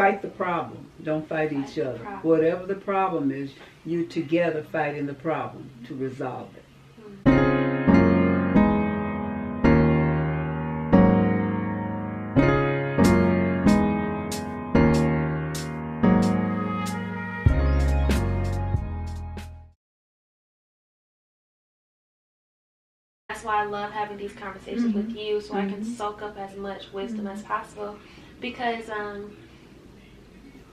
fight the problem. Don't fight each other. Whatever the problem is, you together fighting the problem to resolve it. That's why I love having these conversations with you, so I can soak up as much wisdom as possible. Because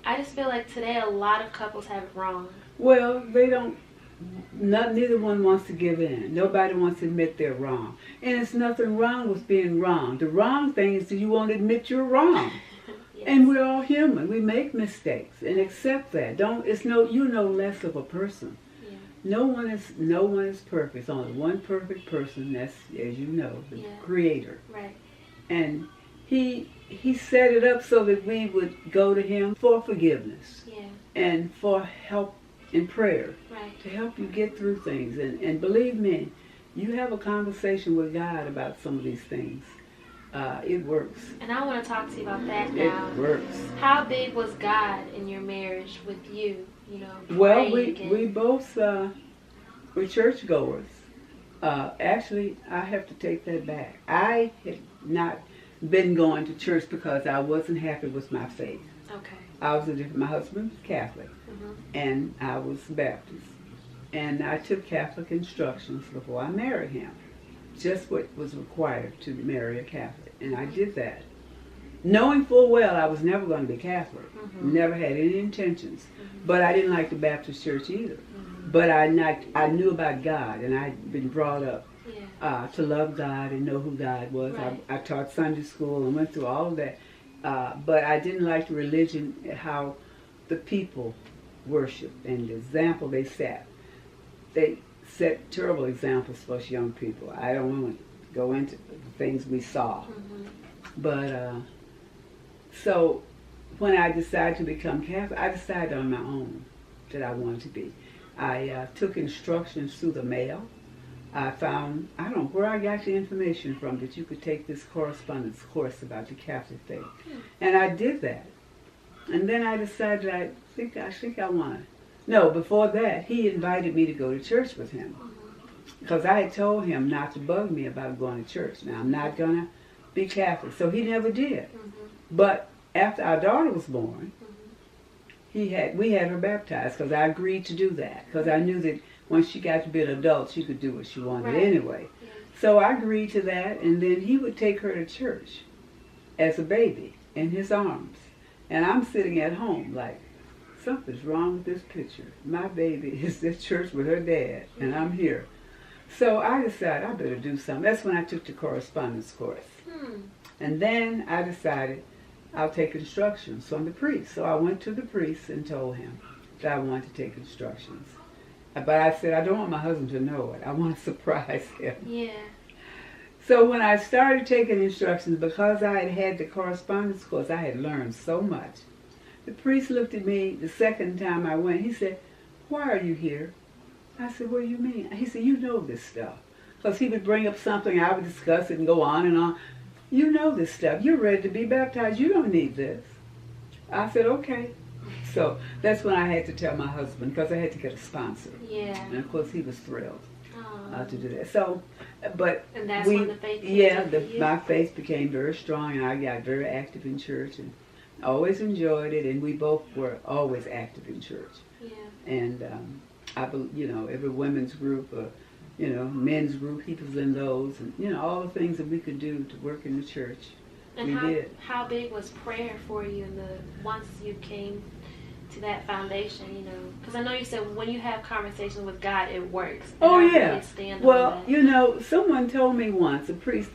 I just feel like today a lot of couples have it wrong. Well, they don't. Neither one wants to give in. Nobody wants to admit they're wrong. And there's nothing wrong with being wrong. The wrong thing is that you won't admit you're wrong. Yes. And we're all human. We make mistakes, and accept that. You're no less of a person. No one is perfect. There's only one perfect person. That's, as you know, the Creator. Right. And He set it up so that we would go to Him for forgiveness. Yeah. And for help in prayer. Right. To help you get through things. And believe me, you have a conversation with God about some of these things. It works. And I want to talk to you about that now. It works. How big was God in your marriage with you? You know, well, we both were churchgoers. Actually, I have to take that back. I had not been going to church because I wasn't happy with my faith. Okay. My husband was Catholic, and I was Baptist. And I took Catholic instructions before I married him. Just what was required to marry a Catholic. And I did that. Knowing full well I was never going to be Catholic. Never had any intentions. But I didn't like the Baptist church either. But I knew about God, and I'd been brought up to love God and know who God was. Right. I taught Sunday school and went through all of that. But I didn't like the religion, how the people worshiped and the example they set. They set terrible examples for us young people. I don't want to go into the things we saw. But so when I decided to become Catholic, I decided on my own that I wanted to be. I took instructions through the mail. I found, I don't know where I got the information from, that you could take this correspondence course about the Catholic faith. And I did that. And then I decided I think I want to. No, before that, he invited me to go to church with him. Because I had told him not to bug me about going to church. Now, I'm not going to be Catholic. So he never did. But after our daughter was born, we had her baptized, because I agreed to do that. Because I knew that when she got to be an adult, she could do what she wanted anyway. So I agreed to that, and then he would take her to church as a baby in his arms. And I'm sitting at home like, something's wrong with this picture. My baby is at church with her dad, and I'm here. So I decided I better do something. That's when I took the correspondence course. And then I decided I'll take instructions from the priest. So I went to the priest and told him that I wanted to take instructions. But I said, I don't want my husband to know it. I want to surprise him. Yeah. So when I started taking instructions, because I had had the correspondence course, I had learned so much. The priest looked at me the second time I went. He said, why are you here? I said, what do you mean? He said, you know this stuff. Because he would bring up something, I would discuss it and go on and on. You know this stuff. You're ready to be baptized. You don't need this. I said, okay. So that's when I had to tell my husband, because I had to get a sponsor. Yeah. And of course he was thrilled to do that. So, but and that's when the faith came my faith became very strong, and I got very active in church, and always enjoyed it. And we both were always active in church. Yeah. And every women's group, men's group, he was in those, and all the things that we could do to work in the church. And we did. How big was prayer for you once you came to that foundation, because I know you said when you have conversations with God, it works. Oh, yeah. Really stand well, on that. Someone told me once, a priest,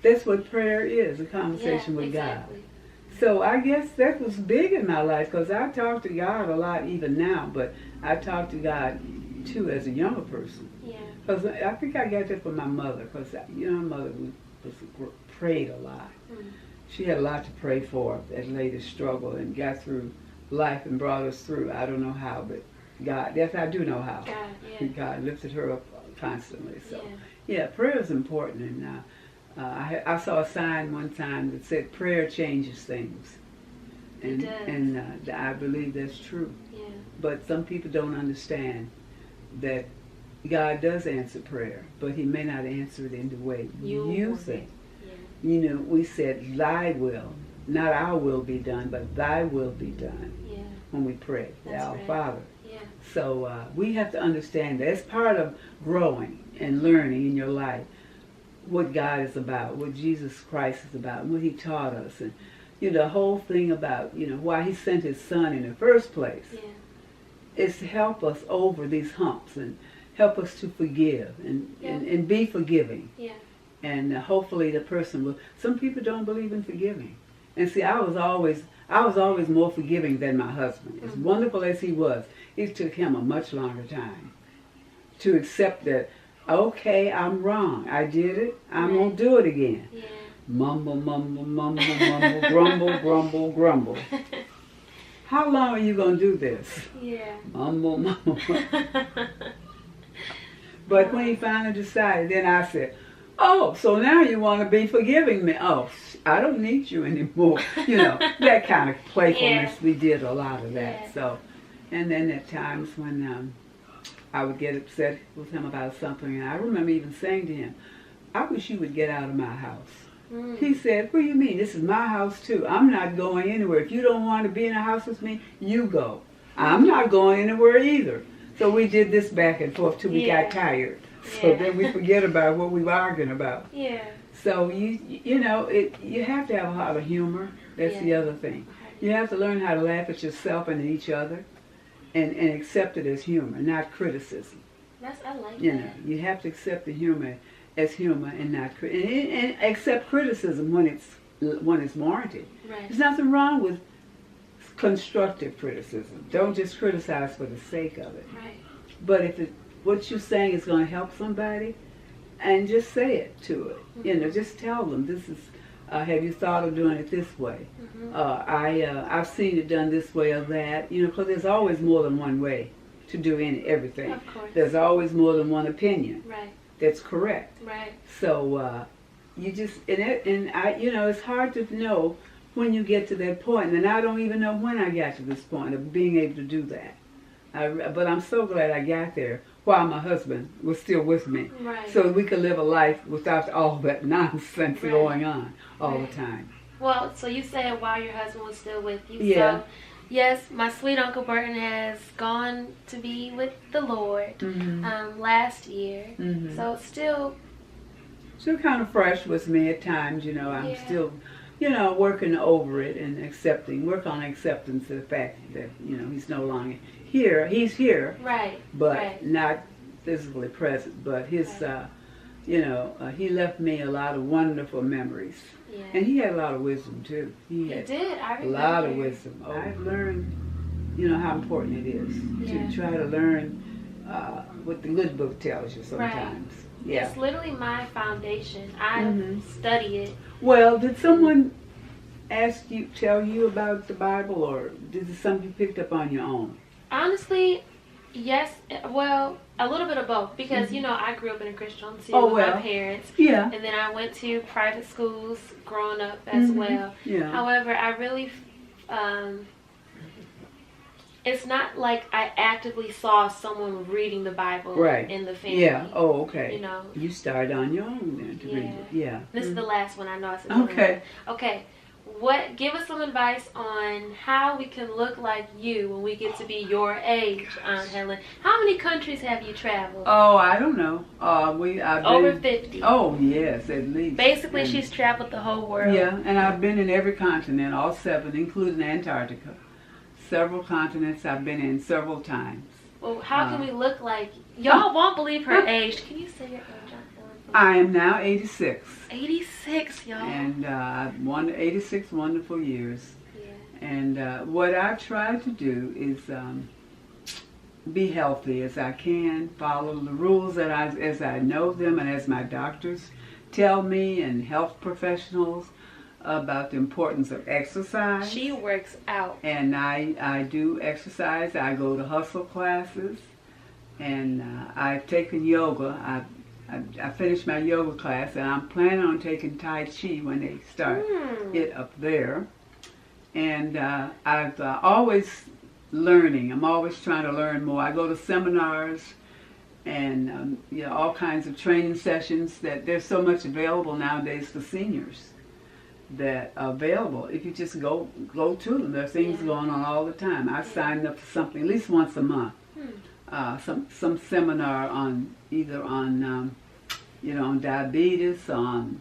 that's what prayer is, a conversation with exactly. God. So I guess that was big in my life, because I talk to God a lot even now, but I talk to God too as a younger person. Yeah. Because I think I got that from my mother, because my mother prayed a lot. She had a lot to pray for, that latest struggle, and got through life and brought us through. I don't know how, but God, yes, I do know how. God lifted her up constantly. So, yeah, prayer is important. And I saw a sign one time that said, prayer changes things. And I believe that's true. Yeah. But some people don't understand that God does answer prayer, but He may not answer it in the way you think. Yeah. You know, we said, "Thy will, not our will, be done, but Thy will be done." Yeah. When we pray, Our Father. Yeah. So we have to understand that it's part of growing and learning in your life what God is about, what Jesus Christ is about, what He taught us, and the whole thing about why He sent His Son in the first place. Yeah. Is to help us over these humps and help us to forgive and be forgiving. Yeah. And hopefully the person will. Some people don't believe in forgiving, and see, I was always more forgiving than my husband. As wonderful as he was, it took him a much longer time to accept that. Okay, I'm wrong. I did it. I won't do it again. Yeah. Mumble, mumble, mumble, mumble, grumble, grumble, grumble. How long are you going to do this? Yeah. Mumble, mumble. But when he finally decided, then I said, "Oh, so now you want to be forgiving me? Oh, I don't need you anymore." That kind of playfulness. Yeah. We did a lot of that. Yeah. So, and then at times when I would get upset with him about something, and I remember even saying to him, "I wish you would get out of my house." He said, "What do you mean? This is my house too. I'm not going anywhere. If you don't want to be in a house with me, you go. I'm not going anywhere either." So we did this back and forth till we got tired. So then we forget about what we were arguing about. Yeah. So you have to have a lot of humor. That's the other thing. You have to learn how to laugh at yourself and at each other, and accept it as humor, not criticism. I like that. You have to accept the humor as humor and not and accept criticism when it's warranted. Right. There's nothing wrong with constructive criticism. Don't just criticize for the sake of it. Right. But if what you're saying is going to help somebody, and just say it to it. Just tell them, this is. Have you thought of doing it this way? I've seen it done this way or that. Because there's always more than one way to do everything. Of course. There's always more than one opinion. Right. That's correct. Right. So you just it's hard to know when you get to that point, and I don't even know when I got to this point of being able to do that. But I'm so glad I got there while my husband was still with me, right. So we could live a life without all that nonsense going on all the time. Well, so you said while your husband was still with you. Yeah. So, yes, my sweet Uncle Burton has gone to be with the Lord last year. So it's still kind of fresh with me at times. I'm still, working over it and work on acceptance of the fact that, he's no longer here. He's here. Right. But not physically present. But his, he left me a lot of wonderful memories. Yeah. And he had a lot of wisdom, too. He did. I remember. A lot of wisdom. I've learned, how important it is to try to learn what the good book tells you sometimes. Right. Yeah. It's literally my foundation. I study it. Well, did someone tell you about the Bible, or is it something you picked up on your own? Honestly, yes. Well, a little bit of both, because I grew up in a Christian home too with my parents. Yeah. And then I went to private schools growing up as well. Yeah. However, I really it's not like I actively saw someone reading the Bible in the family. Yeah. Oh, okay. You know. You started on your own then to read it. Yeah. This is the last one I know. Okay. Okay. Give us some advice on how we can look like you when we get to be your age, Aunt Helen. How many countries have you traveled? Oh, I don't know. I've been over 50. Oh, yes, at least. Basically, she's traveled the whole world. Yeah, and I've been in every continent, all 7, including Antarctica. Several continents I've been in several times. Well, how can we look like... Y'all won't believe her age. Can you say your age, Aunt Helen? I am now 86. 86, y'all. And I've won 86 wonderful years. Yeah. And what I try to do is be healthy as I can, follow the rules as I know them and as my doctors tell me, and health professionals, about the importance of exercise. She works out. And I do exercise. I go to hustle classes. And I've taken yoga. I finished my yoga class, and I'm planning on taking Tai Chi when they start it up there. And I've always learning. I'm always trying to learn more. I go to seminars and all kinds of training sessions. That there's so much available nowadays for seniors that are available. If you just go to them, there are things going on all the time. I signed up for something at least once a month. Some seminar on either on on diabetes, on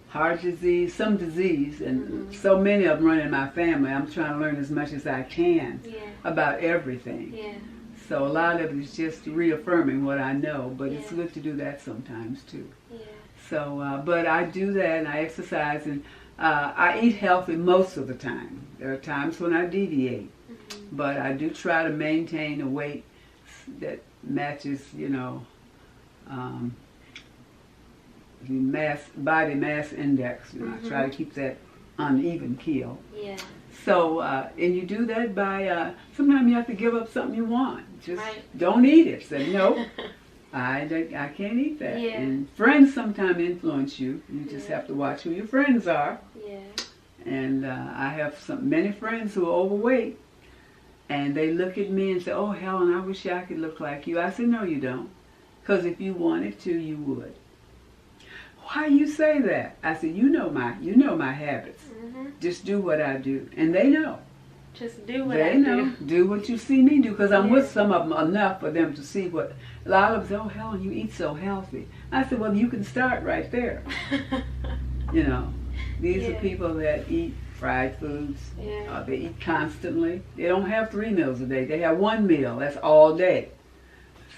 heart disease, some disease, and so many of them run in my family. I'm trying to learn as much as I can about everything. So a lot of it is just reaffirming what I know, but it's good to do that sometimes too. So, but I do that, and I exercise, and I eat healthy most of the time. There are times when I deviate, but I do try to maintain a weight that matches, the body mass index. I try to keep that uneven keel. So, and you do that by, sometimes you have to give up something you want. Just don't eat it. Say, no, I can't eat that. And friends sometimes influence you. You just have to watch who your friends are. And I have many friends who are overweight. And they look at me and say, oh, Helen, I wish I could look like you. I said, no, you don't. Because if you wanted to, you would. Why you say that? I said, you know my habits. Just do what I do. And they know. Just do what I do. They know. Do what you see me do. Because I'm with some of them enough for them to see what. A lot of them say, oh, Helen, you eat so healthy. I said, well, you can start right there. These are people that eat fried foods. They eat constantly. They don't have 3 meals a day. They have 1 meal. That's all day.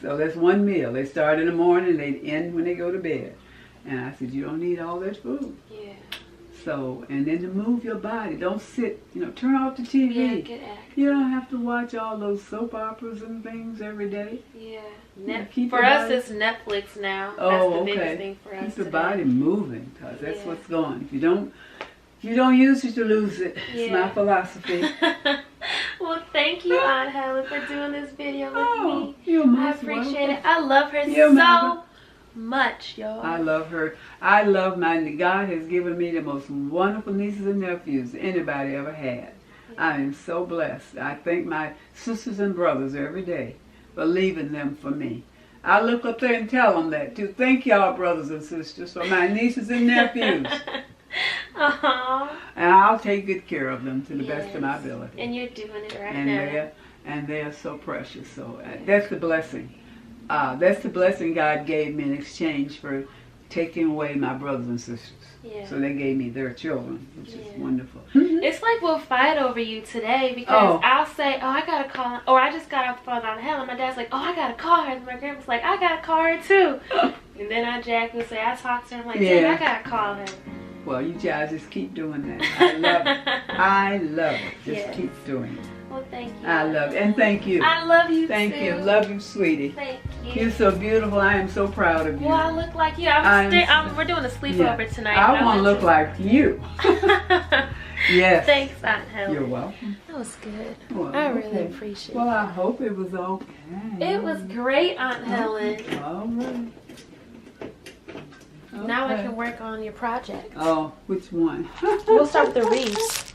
So that's 1 meal. They start in the morning. They end when they go to bed. And I said, you don't need all that food. So, and then to move your body. Don't sit, turn off the TV. Get active. You don't have to watch all those soap operas and things every day. For us, it's Netflix now. That's the biggest thing for us. Keep the body moving, because that's what's going. If you don't use it, you lose it. It's my philosophy. Well, thank you, Aunt Helen, for doing this video with me. You're most I appreciate welcome. it. I love her so much, y'all. I love her. I love God has given me the most wonderful nieces and nephews anybody ever had. I am so blessed. I thank my sisters and brothers every day for leaving them for me. I look up there and tell them that too. Thank y'all, brothers and sisters, for my nieces and nephews. Aww. And I'll take good care of them to the best of my ability. And you're doing it right now. And they are so precious. So that's the blessing. That's the blessing God gave me in exchange for taking away my brothers and sisters. So they gave me their children, which is wonderful. It's like we'll fight over you today because I'll say, oh, I got to call, or I just got off the phone on Helen. My dad's like, oh, I got to call her. And my grandma's like, I got to call her too. And then I jack and say, I talked to her. I'm like, I got to call her. Well, you guys just keep doing that. I love it. I love it. Just keep doing it. Well, thank you. I love it. And thank you. I love you Thank too. you. Love you, sweetie. Thank you. You're so beautiful. I am so proud of you. Well, I look like you. We're doing a sleepover tonight. I want to look like you. Yes. Thanks, Aunt Helen. You're welcome. That was good. Well, I really appreciate it. Well, I hope it was okay. It was great, Aunt Helen. All right. Now I can work on your project. Oh, which one? We'll start with the wreaths.